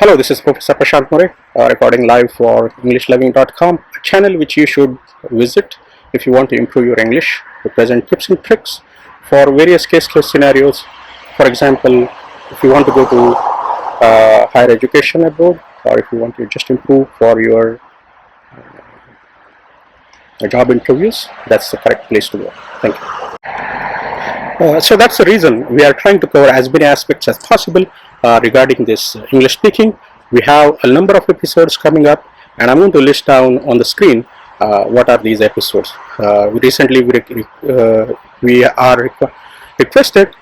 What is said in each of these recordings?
Hello, this is Professor Prashant More, recording live for EnglishLoving.com, a channel which you should visit if you want to improve your English, to present tips and tricks for various case scenarios. For example, if you want to go to higher education abroad, or if you want to just improve for your job interviews, that's the correct place to go. Thank you. So that's the reason we are trying to cover as many aspects as possible regarding this English speaking. We have a number of episodes coming up, and I'm going to list down on the screen what are these episodes. Recently we are requested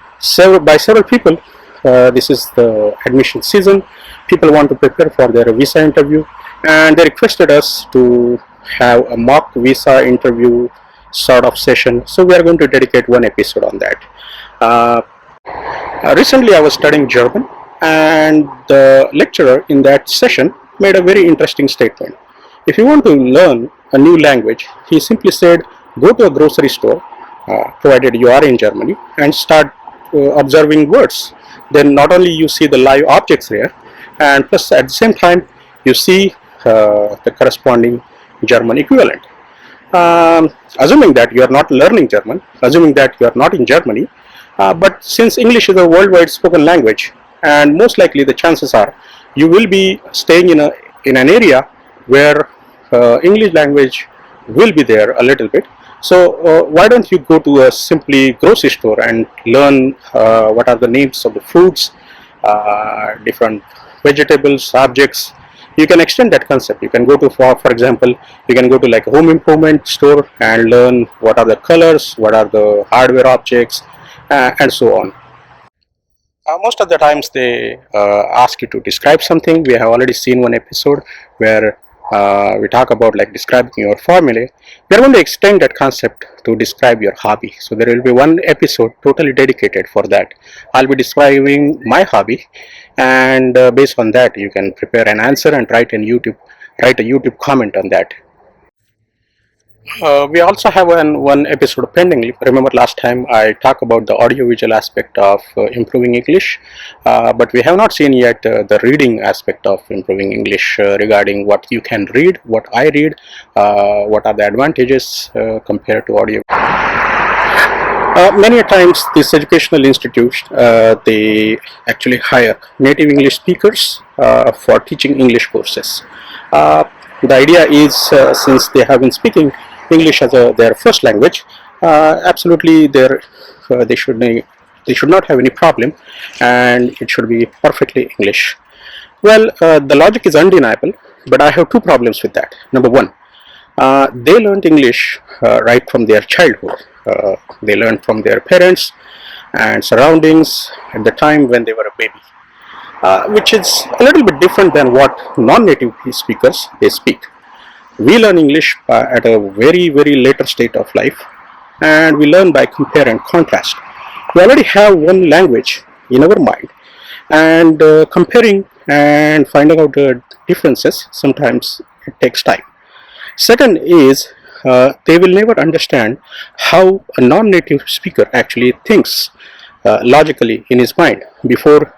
by several people. This is the admission season. People want to prepare for their visa interview, and they requested us to have a mock visa interview sort of session, so we are going to dedicate one episode on that. Recently I was studying German, and the lecturer in that session made a very interesting statement. If you want to learn a new language, he simply said, go to a grocery store, provided you are in Germany, and start observing words. Then not only you see the live objects here, and plus at the same time you see the corresponding German equivalent. Assuming that you are not learning German, assuming that you are not in Germany, but since English is a worldwide spoken language, and most likely the chances are you will be staying in an area where English language will be there a little bit. So why don't you go to a simply grocery store and learn what are the names of the fruits, different vegetables, objects. You can extend that concept. You can go to, for example, you can go to like a home improvement store and learn what are the colors, what are the hardware objects, and so on. Most of the times they ask you to describe something. We have already seen one episode where we talk about like describing your formulae. We are going to extend that concept to describe your hobby. So there will be one episode totally dedicated for that. I'll be describing my hobby, and based on that you can prepare an answer and write a YouTube comment on that. We also have one episode pending. Remember last time I talked about the audiovisual aspect of improving English, but we have not seen yet the reading aspect of improving English, regarding what you can read, what I read, what are the advantages compared to audio. Many times these educational institutes, they actually hire native English speakers for teaching English courses. The idea is, since they have been speaking English as their first language, absolutely they should not have any problem, and it should be perfectly English. Well, the logic is undeniable, but I have two problems with that. Number one, they learned English right from their childhood. They learned from their parents and surroundings at the time when they were a baby, which is a little bit different than what non-native speakers they speak. We learn English at a very later state of life, and we learn by compare and contrast. We already have one language in our mind, and comparing and finding out the differences, sometimes it takes time. Second is, they will never understand how a non-native speaker actually thinks logically in his mind before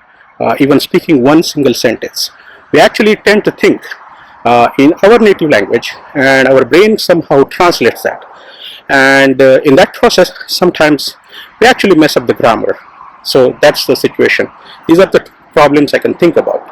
even speaking one single sentence. We actually tend to think in our native language, and our brain somehow translates that, and in that process sometimes we actually mess up the grammar. So that's the situation. These are the problems I can think about.